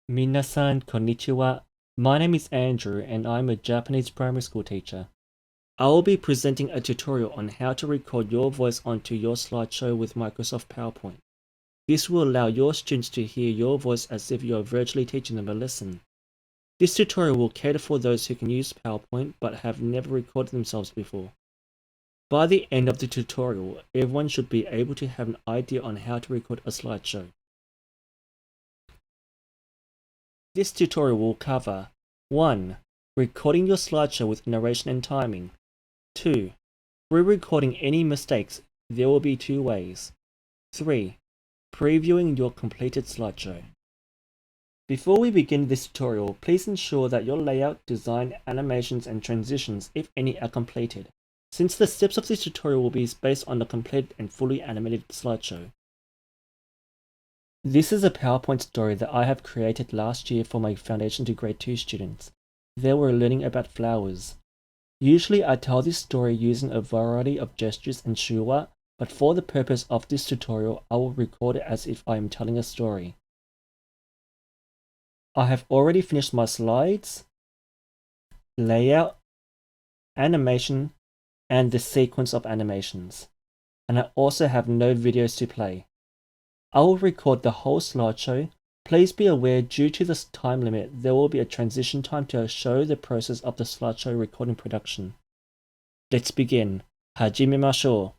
Minasan konnichiwa. My name is Andrew and I'm a Japanese primary school teacher. I will be presenting a tutorial on how to record your voice onto your slideshow with Microsoft PowerPoint. This will allow your students to hear your voice as if you are virtually teaching them a lesson. This tutorial will cater for those who can use PowerPoint but have never recorded themselves before. By the end of the tutorial, everyone should be able to have an idea on how to record a slideshow. This tutorial will cover 1. Recording your slideshow with narration and timing. 2. Re-recording any mistakes. There will be 2 ways. 3. Previewing your completed slideshow. Before we begin this tutorial, please ensure that your layout, design, animations, and transitions, if any, are completed, since the steps of this tutorial will be based on a completed and fully animated slideshow. This is a PowerPoint story that I have created last year for my Foundation to Grade 2 students. They were learning about flowers. Usually I tell this story using a variety of gestures and shuwa, but for the purpose of this tutorial I will record it as if I am telling a story. I have already finished my slides, layout, animation, and the sequence of animations. And I also have no videos to play. I will record the whole slideshow. Please be aware, due to this time limit, there will be a transition time to show the process of the slideshow recording production. Let's begin. Hajimemashou.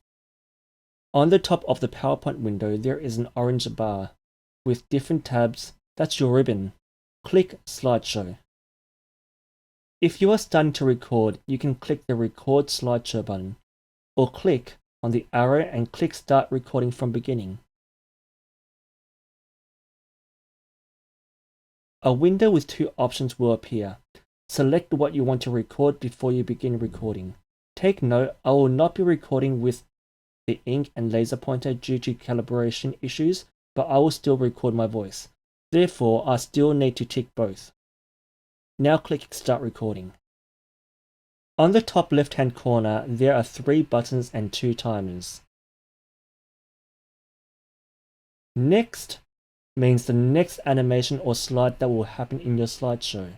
On the top of the PowerPoint window, there is an orange bar with different tabs. That's your ribbon. Click Slideshow. If you are starting to record, you can click the Record Slideshow button, or click on the arrow and click Start Recording from Beginning. A window with 2 options will appear. Select what you want to record before you begin recording. Take note, I will not be recording with the ink and laser pointer due to calibration issues, but I will still record my voice. Therefore, I still need to tick both. Now click Start Recording. On the top left-hand corner, there are 3 buttons and 2 timers. Next means the next animation or slide that will happen in your slideshow.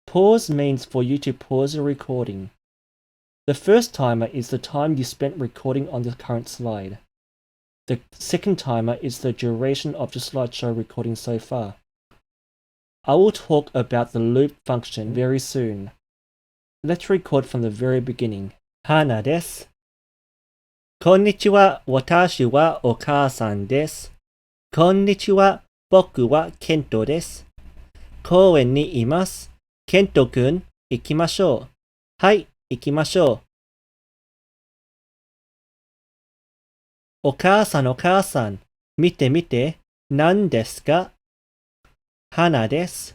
Pause means for you to pause the recording. The first timer is the time you spent recording on the current slide. The second timer is the duration of the slideshow recording so far. I will talk about the loop function very soon. Let's record from the very beginning. Hana desu. Konnichiwa, watashi wa okaa-san desu. Konnichiwa, boku wa Kento desu. Kouen ni imasu. Kento-kun, ikimashou. Hai, ikimashou. Okaa-san, mite mite, nan desu ka? Hana desu.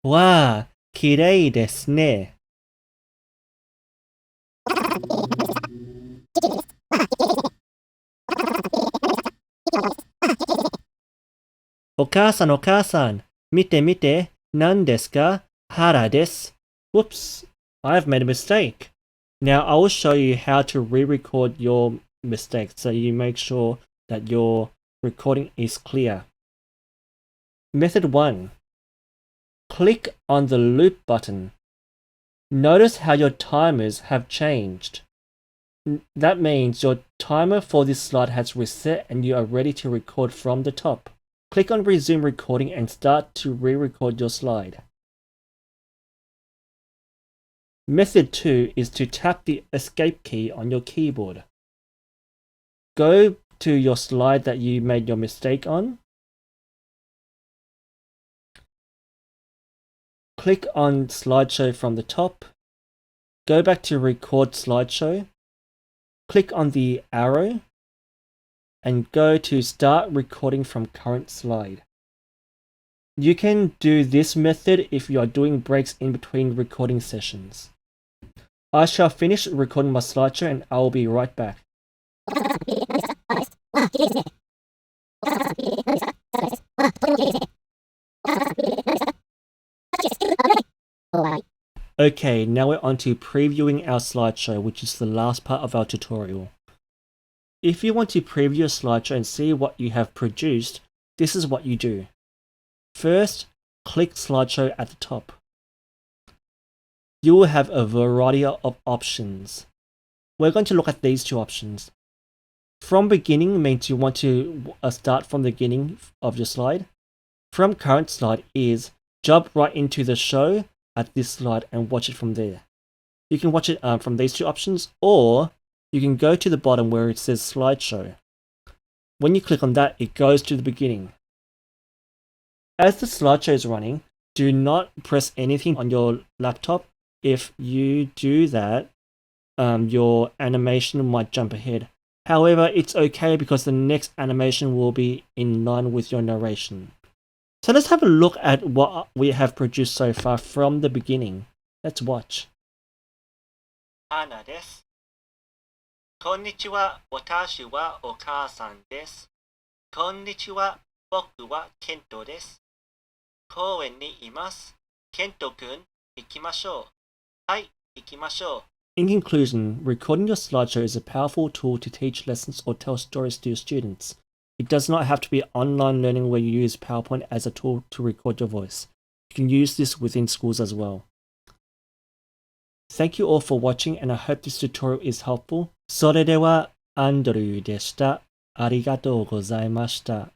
Waa, kirei desu ne. Okaa-san, mite mite, nan desu ka? Hara desu. Whoops, I've made a mistake. Now I will show you how to re-record your mistakes so you make sure that your recording is clear. Method 1. Click on the loop button. Notice how your timers have changed. That means your timer for this slide has reset and you are ready to record from the top. Click on Resume Recording and start to re-record your slide. Method 2 is to tap the Escape key on your keyboard. Go to your slide that you made your mistake on. Click on Slideshow from the top. Go back to Record Slideshow. Click on the arrow and go to Start Recording from Current Slide. You can do this method if you are doing breaks in between recording sessions. I shall finish recording my slideshow and I will be right back. Okay, now we're on to previewing our slideshow, which is the last part of our tutorial. If you want to preview a slideshow and see what you have produced, this is what you do. First, click Slideshow at the top. You will have a variety of options. We're going to look at these two options. From beginning means you want to start from the beginning of your slide. From current slide is jump right into the show at this slide and watch it from there. You can watch it from these two options, or you can go to the bottom where it says Slideshow. When you click on that, it goes to the beginning. As the slideshow is running, do not press anything on your laptop. If you do that, your animation might jump ahead. However, it's okay because the next animation will be in line with your narration. So let's have a look at what we have produced so far from the beginning. Let's watch. Anna です。こんにちは。私はお母さんです。こんにちは。僕はケントです。公園にいます。ケント君、行きましょう。はい、行きましょう。In conclusion, recording your slideshow is a powerful tool to teach lessons or tell stories to your students. It does not have to be online learning where you use PowerPoint as a tool to record your voice. You can use this within schools as well. Thank you all for watching, and I hope this tutorial is helpful. それでは、アンドリューでした。ありがとうございました。